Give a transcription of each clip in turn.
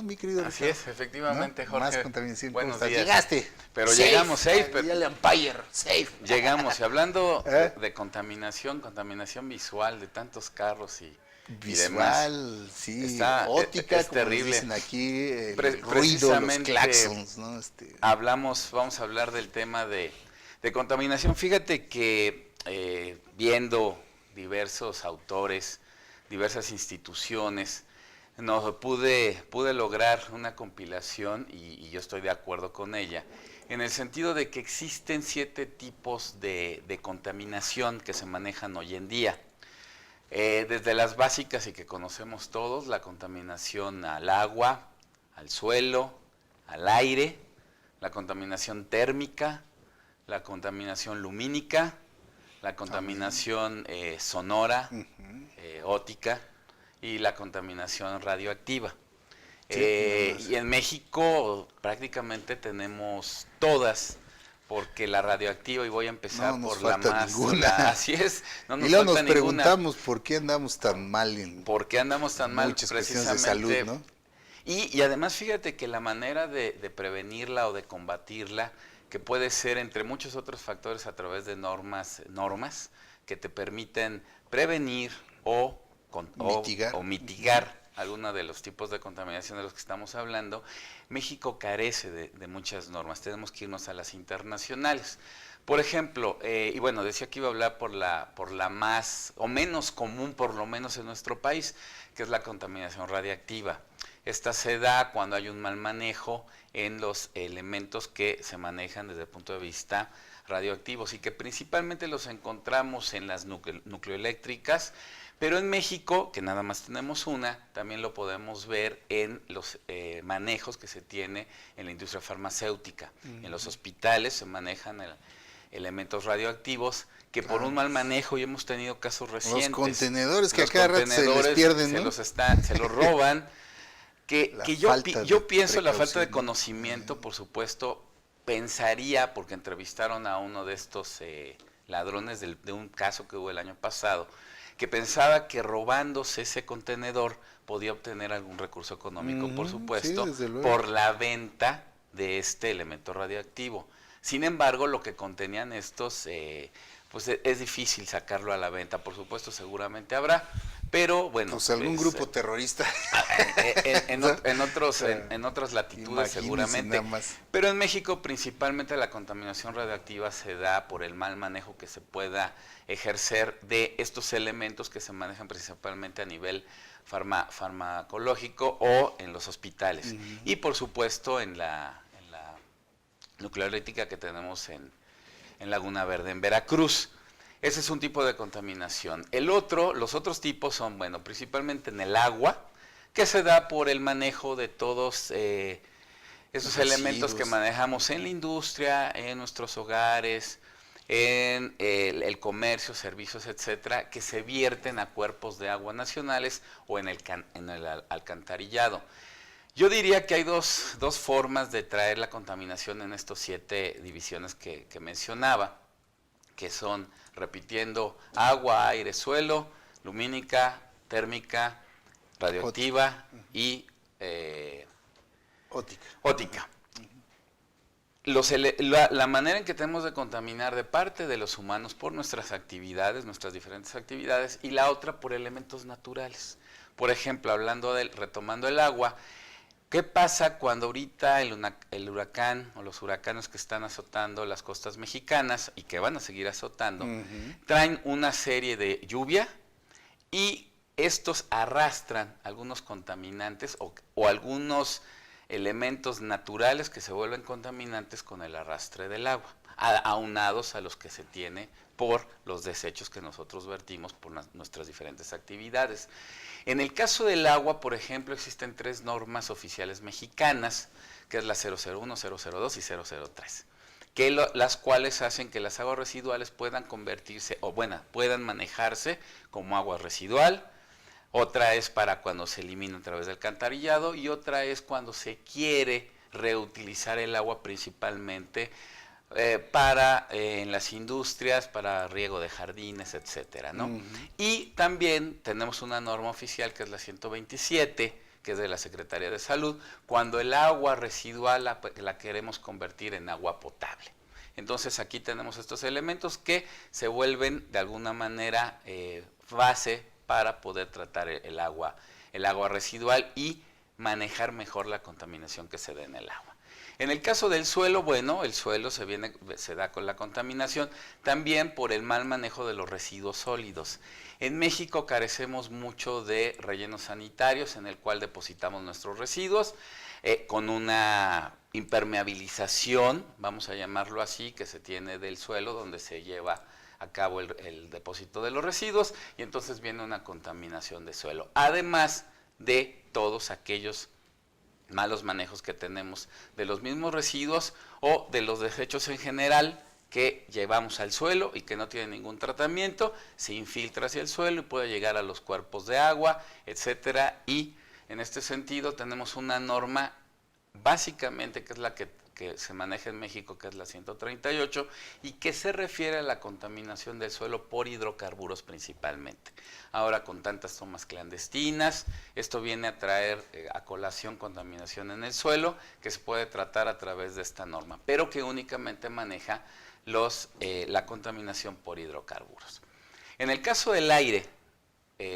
Mi querido Así Ricardo, es, efectivamente, ¿no? Jorge. Más contaminación. ¿Cómo Buenos estás? días. Llegaste. Pero Safe. llegamos, safe. Y el Empire, safe. Llegamos. Y hablando ¿Eh? de contaminación, contaminación visual de tantos carros y demás, Visual, sí, está, óptica, es como nos terrible. dicen aquí, el ruido, los Precisamente claxons, ¿no? vamos a hablar del tema de contaminación. Fíjate que viendo diversos autores, diversas instituciones, no pude lograr una compilación y yo estoy de acuerdo con ella, en el sentido de que existen 7 tipos de contaminación que se manejan hoy en día. Desde las básicas y que conocemos todos, la contaminación al agua, al suelo, al aire, la contaminación térmica, la contaminación lumínica, la contaminación sonora, óptica y la contaminación radioactiva. Sí, Y en México prácticamente tenemos todas, porque la radioactiva, y voy a empezar no nos por la falta más... ninguna. Así es, no nos Y luego falta nos ninguna. preguntamos por qué andamos tan mal en ¿Por qué andamos tan mal? muchas cuestiones Precisamente. de salud, ¿no? Y además fíjate que la manera de prevenirla o de combatirla, que puede ser entre muchos otros factores a través de normas que te permiten prevenir Mitigar. o mitigar alguno de los tipos de contaminación de los que estamos hablando. México carece de muchas normas, tenemos que irnos a las internacionales. Por ejemplo, y bueno, decía que iba a hablar por la más o menos común, por lo menos en nuestro país, que es la contaminación radiactiva. Esta se da cuando hay un mal manejo en los elementos que se manejan desde el punto de vista radioactivos y que principalmente los encontramos en las nucleoeléctricas, pero en México, que nada más tenemos una, también lo podemos ver en los manejos que se tiene en la industria farmacéutica. En los hospitales se manejan elementos radioactivos que por un mal manejo, y hemos tenido casos recientes. Los contenedores que a cada rato se les pierden, ¿no? Se los roban. Que yo pienso la falta de conocimiento, por supuesto, pensaría, porque entrevistaron a uno de estos ladrones de un caso que hubo el año pasado, que pensaba que robándose ese contenedor podía obtener algún recurso económico, por supuesto, sí, por la venta de este elemento radioactivo. Sin embargo, lo que contenían estos, pues es difícil sacarlo a la venta, por supuesto, seguramente habrá, pero bueno. Pues algún grupo terrorista. En otras latitudes seguramente. Pero en México principalmente la contaminación radioactiva se da por el mal manejo que se pueda ejercer de estos elementos que se manejan principalmente a nivel farmacológico o en los hospitales. Y por supuesto en la nucleoeléctrica que tenemos en Laguna Verde, en Veracruz. Ese es un tipo de contaminación. Los otros tipos son, bueno, principalmente en el agua, que se da por el manejo de todos esos elementos que manejamos en la industria, en nuestros hogares, en el comercio, servicios, etcétera, que se vierten a cuerpos de agua nacionales o en el alcantarillado. Yo diría que hay dos formas de traer la contaminación en estos 7 divisiones que mencionaba, que son, repitiendo, agua, aire, suelo, lumínica, térmica, radioactiva y óptica. La manera en que tenemos de contaminar de parte de los humanos por nuestras actividades, nuestras diferentes actividades, y la otra por elementos naturales. Por ejemplo, retomando el agua, ¿qué pasa cuando ahorita el huracán o los huracanes que están azotando las costas mexicanas y que van a seguir azotando, traen una serie de lluvia y estos arrastran algunos contaminantes o algunos elementos naturales que se vuelven contaminantes con el arrastre del agua, aunados a los que se tiene por los desechos que nosotros vertimos por nuestras diferentes actividades. En el caso del agua, por ejemplo, existen 3 normas oficiales mexicanas, que es la 001, 002 y 003, las cuales hacen que las aguas residuales puedan convertirse, puedan manejarse como agua residual. Otra es para cuando se elimina a través del alcantarillado y otra es cuando se quiere reutilizar el agua principalmente para en las industrias, para riego de jardines, etcétera, ¿no? Y también tenemos una norma oficial que es la 127, que es de la Secretaría de Salud, cuando el agua residual la queremos convertir en agua potable. Entonces aquí tenemos estos elementos que se vuelven de alguna manera base para poder tratar el agua residual y manejar mejor la contaminación que se da en el agua. En el caso del suelo, bueno, el suelo se da con la contaminación también por el mal manejo de los residuos sólidos. En México carecemos mucho de rellenos sanitarios en el cual depositamos nuestros residuos con una impermeabilización, vamos a llamarlo así, que se tiene del suelo donde se lleva a cabo el depósito de los residuos y entonces viene una contaminación de suelo. Además de todos aquellos malos manejos que tenemos de los mismos residuos o de los desechos en general que llevamos al suelo y que no tienen ningún tratamiento, se infiltra hacia el suelo y puede llegar a los cuerpos de agua, etcétera. Y en este sentido tenemos una norma básicamente que es la que se maneja en México, que es la 138, y que se refiere a la contaminación del suelo por hidrocarburos principalmente. Ahora, con tantas tomas clandestinas, esto viene a traer a colación contaminación en el suelo, que se puede tratar a través de esta norma, pero que únicamente maneja la contaminación por hidrocarburos. En el caso del aire,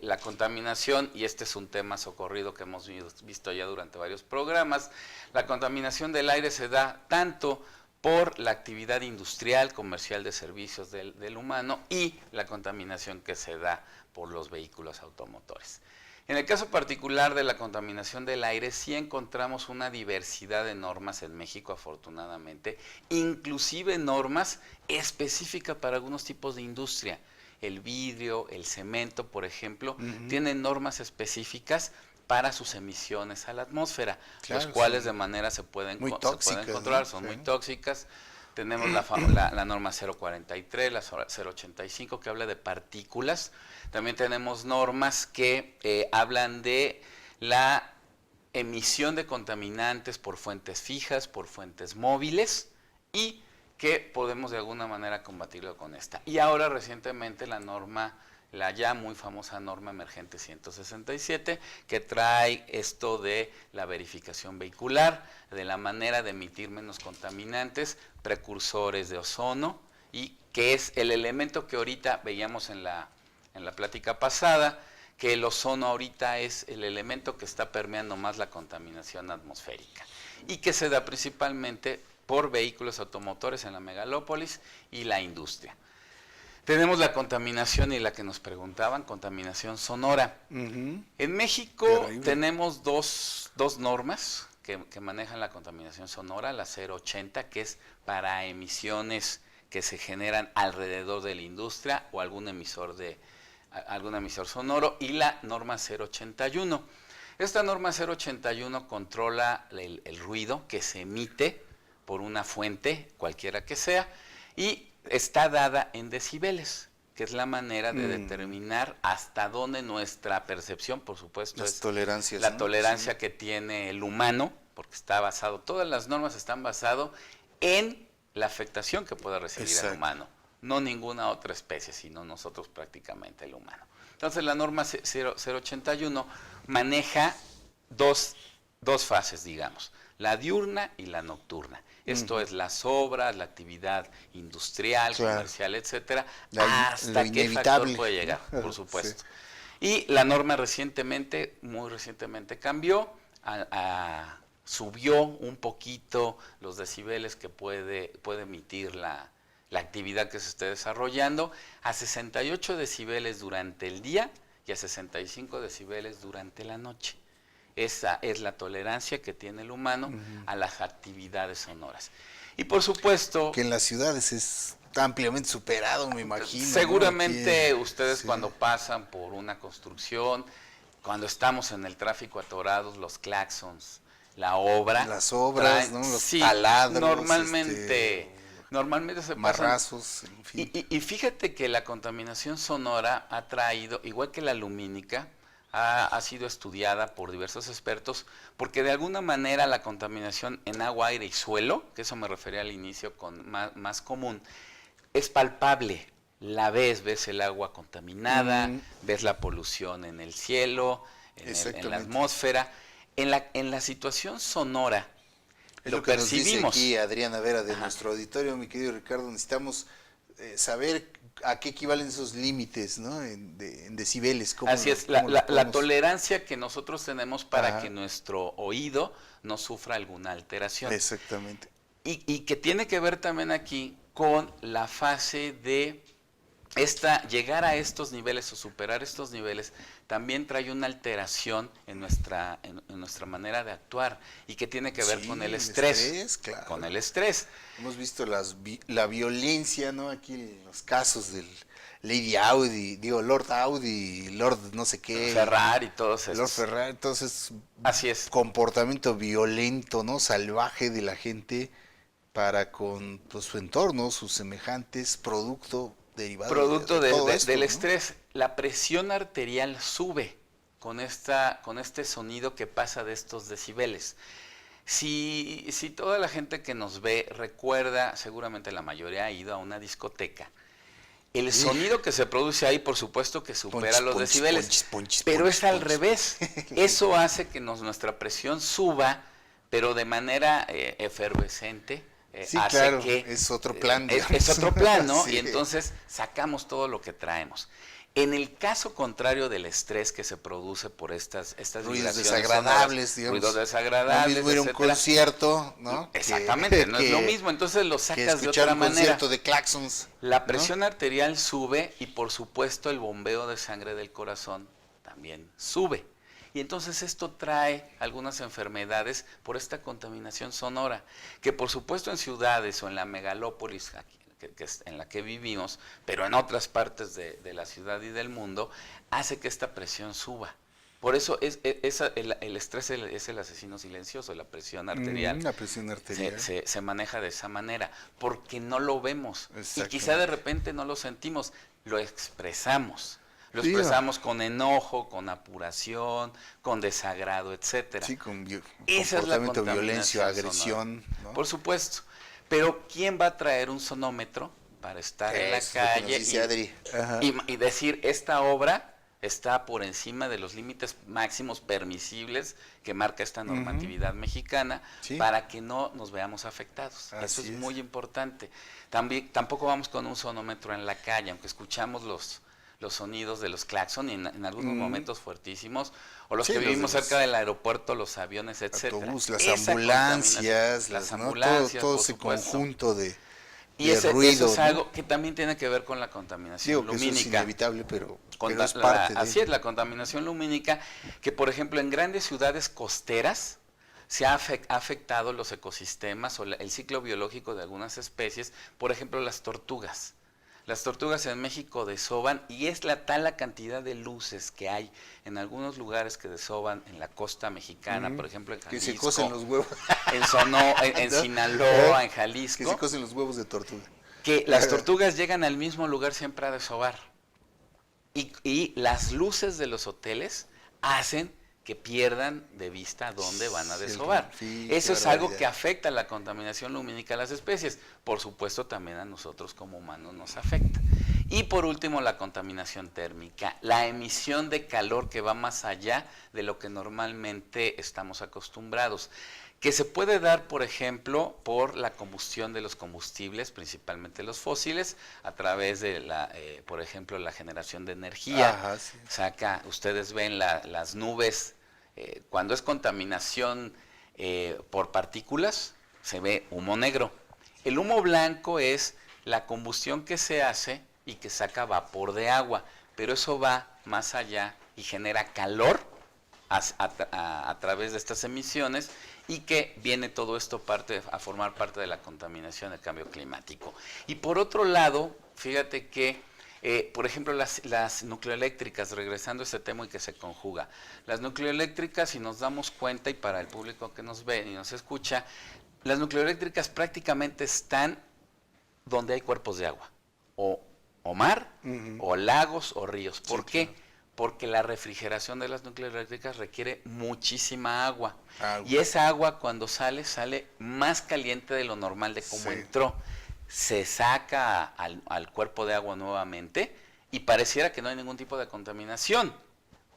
la contaminación, y este es un tema socorrido que hemos visto ya durante varios programas, la contaminación del aire se da tanto por la actividad industrial, comercial de servicios del humano y la contaminación que se da por los vehículos automotores. En el caso particular de la contaminación del aire, sí encontramos una diversidad de normas en México, afortunadamente, inclusive normas específicas para algunos tipos de industria. El vidrio, el cemento, por ejemplo, tienen normas específicas para sus emisiones a la atmósfera, claro, los cuales de manera se pueden controlar, son muy tóxicas. Tenemos la norma 043, la 085 que habla de partículas. También tenemos normas que hablan de la emisión de contaminantes por fuentes fijas, por fuentes móviles y que podemos de alguna manera combatirlo con esta. Y ahora recientemente la ya muy famosa norma emergente 167, que trae esto de la verificación vehicular, de la manera de emitir menos contaminantes, precursores de ozono, y que es el elemento que ahorita veíamos en la plática pasada, que el ozono ahorita es el elemento que está permeando más la contaminación atmosférica, y que se da principalmente por vehículos automotores en la megalópolis y la industria. Tenemos la contaminación y la que nos preguntaban, contaminación sonora. En México tenemos dos normas que manejan la contaminación sonora, la 080, que es para emisiones que se generan alrededor de la industria o algún emisor sonoro, y la norma 081. Esta norma 081 controla el ruido que se emite por una fuente, cualquiera que sea, y está dada en decibeles, que es la manera de determinar hasta dónde nuestra percepción, por supuesto, las tolerancias, la tolerancia que tiene el humano, porque está basado, todas las normas están basadas en la afectación que pueda recibir el humano, no ninguna otra especie, sino nosotros prácticamente el humano. Entonces la norma 081 maneja dos fases, digamos, la diurna y la nocturna. Esto es las obras, la actividad industrial, comercial, etcétera, hasta qué factor puede llegar, por supuesto. Y la norma muy recientemente cambió, subió un poquito los decibeles que puede emitir la actividad que se esté desarrollando a 68 decibeles durante el día y a 65 decibeles durante la noche. Esa es la tolerancia que tiene el humano a las actividades sonoras. Y por supuesto... que en las ciudades es ampliamente superado, me imagino. Seguramente ustedes cuando pasan por una construcción, cuando estamos en el tráfico atorados, los claxons, la obra... las obras, los taladros. Normalmente se marrazos, en fin. Y fíjate que la contaminación sonora ha traído, igual que la lumínica, ha sido estudiada por diversos expertos, porque de alguna manera la contaminación en agua, aire y suelo, que eso me refería al inicio con más común, es palpable. La ves el agua contaminada, ves la polución en el cielo, en la atmósfera. En la situación sonora, Es lo lo que nos dice percibimos. aquí Adriana Vera de Ajá. nuestro auditorio, mi querido Ricardo. Necesitamos saber a qué equivalen esos límites, ¿no? En decibeles. Así es, cómo lo la podemos- tolerancia que nosotros tenemos para Ajá. que nuestro oído no sufra alguna alteración. Exactamente. Y que tiene que ver también aquí con la fase de llegar a estos niveles o superar estos niveles, también trae una alteración en nuestra manera de actuar y que tiene que ver Sí, con el el estrés. estrés, claro. Con el estrés. Hemos visto la violencia, ¿no? Aquí los casos del Lady Audi, digo, Lord Audi, Lord no sé qué. Ferrari y todos estos. Lord Ferrari, entonces, Así es. comportamiento violento, ¿no? Salvaje de la gente para con pues, su entorno, sus semejantes, producto derivado Producto de todo esto, del ¿no? estrés. La presión arterial sube con este sonido que pasa de estos decibeles. Si toda la gente que nos ve recuerda, seguramente la mayoría ha ido a una discoteca. El sonido que se produce ahí, por supuesto que supera Ponchis, los ponchis, decibeles, ponchis, ponchis, pero ponchis, es al ponchis. revés. Eso hace que nuestra presión suba, pero de manera efervescente. Sí, hace claro, que, es otro plan, es digamos. otro plan, ¿no? Sí. Y entonces sacamos todo lo que traemos. En el caso contrario del estrés que se produce por estas Ruidos vibraciones desagradables, sonoras, digamos. ruidos No desagradables, mismo ir a un etcétera. concierto, ¿no? Exactamente, no es lo mismo, entonces lo que sacas de escuchar otra un manera. concierto de claxons. La ¿no? presión arterial sube y por supuesto el bombeo de sangre del corazón también sube. Y entonces esto trae algunas enfermedades por esta contaminación sonora, que por supuesto en ciudades o en la megalópolis que es en la que vivimos, pero en otras partes de la ciudad y del mundo, hace que esta presión suba. Por eso el estrés es el asesino silencioso, la presión arterial. La presión arterial. Se maneja de esa manera, porque no lo vemos. Y quizá Exactamente. de repente no lo sentimos, lo expresamos. Lo Sí, expresamos con enojo, con apuración, con desagrado, etcétera. Sí, con Esa es la comportamiento, violencia, contaminación agresión. ¿no? Por supuesto. Pero ¿quién va a traer un sonómetro para estar en la Eso es lo que nos calle dice Adri. Ajá. y decir, esta obra está por encima de los límites máximos permisibles que marca esta normatividad mexicana, Sí. para que no nos veamos afectados? Así Eso es es. muy importante. Tampoco vamos con un sonómetro en la calle, aunque escuchamos los sonidos de los claxon y en algunos momentos fuertísimos, o los Sí, que los vivimos de los cerca del aeropuerto, los aviones, etcétera. Autobús, las Esa ambulancias, contaminación, las ¿no? ambulancias, todo por ese supuesto. conjunto de Y eso ruido. es ¿no? algo que también tiene que ver con la contaminación Digo que eso es lumínica. inevitable, pero Conta- es parte Así de... es, la contaminación lumínica, que por ejemplo en grandes ciudades costeras se ha afectado los ecosistemas o el ciclo biológico de algunas especies, por ejemplo las tortugas. Las tortugas en México desovan y es tal la cantidad de luces que hay en algunos lugares que desovan en la costa mexicana, por ejemplo en Que Jalisco, se cosen los huevos. en ¿No? Sinaloa, en Que Jalisco, se cosen los huevos de tortuga. que las tortugas llegan al mismo lugar siempre a desovar. Y las luces de los hoteles hacen que pierdan de vista dónde van a Sí, desovar. sí, Eso qué es algo barbaridad. que afecta la contaminación lumínica a las especies. Por supuesto, también a nosotros como humanos nos afecta. Y por último, la contaminación térmica, la emisión de calor que va más allá de lo que normalmente estamos acostumbrados, que se puede dar, por ejemplo, por la combustión de los combustibles, principalmente los fósiles, a través de por ejemplo, la generación de energía. Ajá, sí. Ustedes ven las nubes, cuando es contaminación por partículas, se ve humo negro. El humo blanco es la combustión que se hace y que saca vapor de agua, pero eso va más allá y genera calor a través de estas emisiones, y que viene todo esto a formar parte de la contaminación del cambio climático. Y por otro lado, fíjate que, por ejemplo, las nucleoeléctricas, regresando a este tema y que se conjuga, las nucleoeléctricas, si nos damos cuenta, y para el público que nos ve y nos escucha, las nucleoeléctricas prácticamente están donde hay cuerpos de agua, o mar, o lagos, o ríos. ¿Por qué? Claro. Porque la refrigeración de las nucleoeléctricas requiere muchísima agua. Agua. Y esa agua cuando sale más caliente de lo normal de cómo Sí. entró. Se saca al cuerpo de agua nuevamente y pareciera que no hay ningún tipo de contaminación.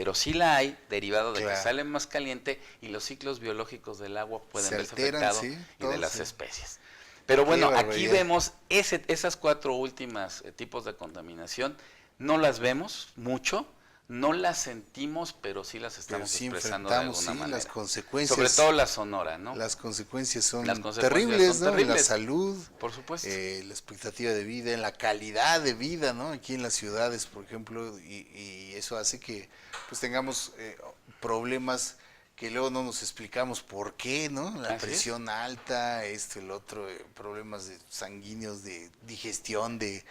pero sí la hay, derivado de que Claro. sale más caliente y los ciclos biológicos del agua pueden Se verse alteran, afectados sí, y de todo, las sí. especies. Pero Qué bueno, aquí barbaridad. vemos esas 4 últimas tipos de contaminación, no las vemos mucho, no las sentimos, pero sí las Pero estamos sí expresando de enfrentamos, alguna sí, las manera. Sobre consecuencias. todo la sonora, ¿no? Las consecuencias Las son consecuencias terribles, son ¿no? En la terribles, salud, por supuesto. la expectativa de vida, en la calidad de vida, ¿no? Aquí en las ciudades, por ejemplo, y eso hace que pues tengamos problemas que luego no nos explicamos por qué, ¿no? La Así es. presión alta, esto, el otro, problemas sanguíneos, de digestión, de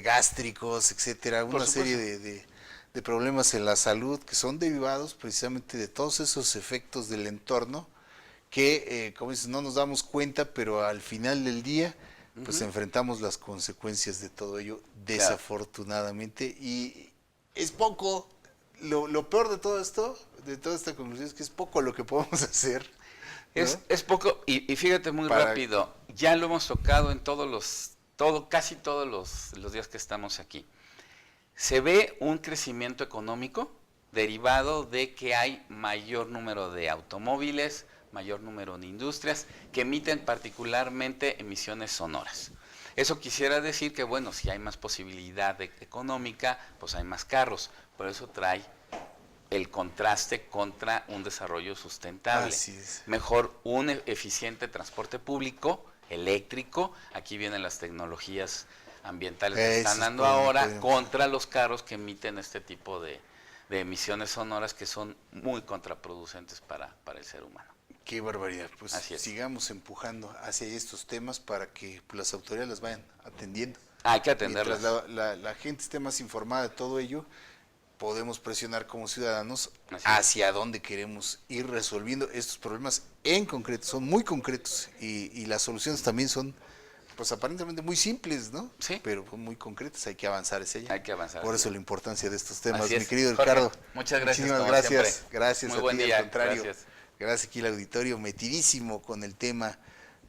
gástricos, etcétera, Por una serie supuesto. de problemas en la salud que son derivados precisamente de todos esos efectos del entorno que, como dices, no nos damos cuenta, pero al final del día, pues Ujú. enfrentamos las consecuencias de todo ello, Claro. desafortunadamente, y es poco, lo peor de todo esto, de toda esta conclusión, es que es poco lo que podemos hacer, ¿no? Es poco, y fíjate muy Para, rápido, ya lo hemos tocado en casi todos los días que estamos aquí. Se ve un crecimiento económico derivado de que hay mayor número de automóviles, mayor número de industrias que emiten particularmente emisiones sonoras. Eso quisiera decir que, bueno, si hay más posibilidad económica, pues hay más carros, por eso trae el contraste contra un desarrollo sustentable. así es, Mejor un eficiente transporte público, eléctrico, aquí vienen las tecnologías ambientales que se están eso es dando por donde ahora, podemos. contra los carros que emiten este tipo de emisiones sonoras que son muy contraproducentes para el ser humano. Qué barbaridad, pues Así es. sigamos empujando hacia estos temas para que pues, las autoridades las vayan atendiendo. Hay que Mientras atenderlas. la gente esté más informada de todo ello, podemos presionar como ciudadanos Así es. hacia dónde queremos ir resolviendo estos problemas en concreto. Son muy concretos y las soluciones también son, pues aparentemente muy simples, ¿no? Sí. Pero son muy concretas, hay que avanzar hacia allá. Hay que avanzar Por hacia eso allá. la importancia de estos temas, Así mi es. querido Jorge, Ricardo. muchas gracias, Muchísimas como gracias. siempre. Gracias Muy a buen ti, al día. contrario. Gracias. Gracias aquí el auditorio, metidísimo con el tema,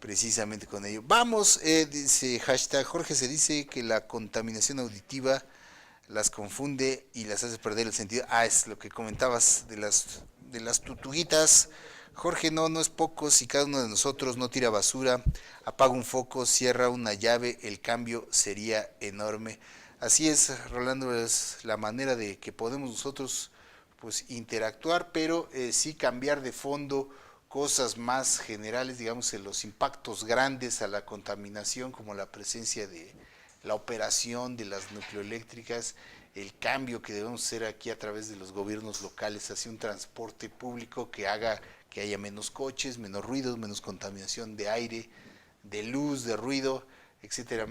precisamente con ello. Vamos, dice hashtag Jorge, se dice que la contaminación auditiva las confunde y las hace perder el sentido. Ah, es lo que comentabas de las tutuguitas. Jorge, no, no es poco. Si cada uno de nosotros no tira basura, apaga un foco, cierra una llave, el cambio sería enorme. Así es, Rolando, es la manera de que podemos nosotros pues interactuar, pero sí cambiar de fondo cosas más generales, digamos, en los impactos grandes a la contaminación, como la presencia de la operación de las nucleoeléctricas, el cambio que debemos hacer aquí a través de los gobiernos locales hacia un transporte público que haga que haya menos coches, menos ruidos, menos contaminación de aire, de luz, de ruido, etcétera.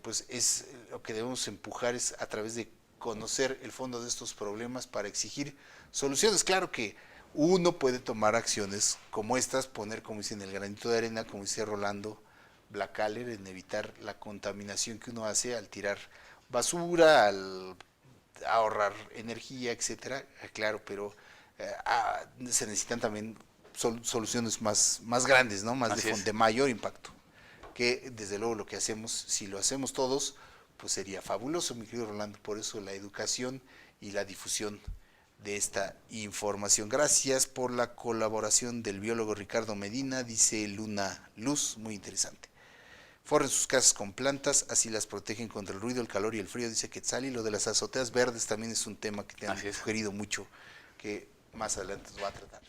Pues es lo que debemos empujar es a través de conocer el fondo de estos problemas para exigir soluciones. Claro que uno puede tomar acciones como estas, poner, como dicen, el granito de arena, como dice Rolando Blackaller, en evitar la contaminación que uno hace al tirar basura, al ahorrar energía, etcétera. Claro, pero se necesitan también soluciones más grandes, ¿no? Más Así es. de mayor impacto. Que desde luego lo que hacemos, si lo hacemos todos, pues sería fabuloso, mi querido Rolando. Por eso la educación y la difusión de esta información. Gracias por la colaboración del biólogo Ricardo Medina, dice Luna Luz, muy interesante. Forren sus casas con plantas, así las protegen contra el ruido, el calor y el frío, dice Quetzal. Y lo de las azoteas verdes también es un tema que te han sugerido mucho, que más adelante nos va a tratar.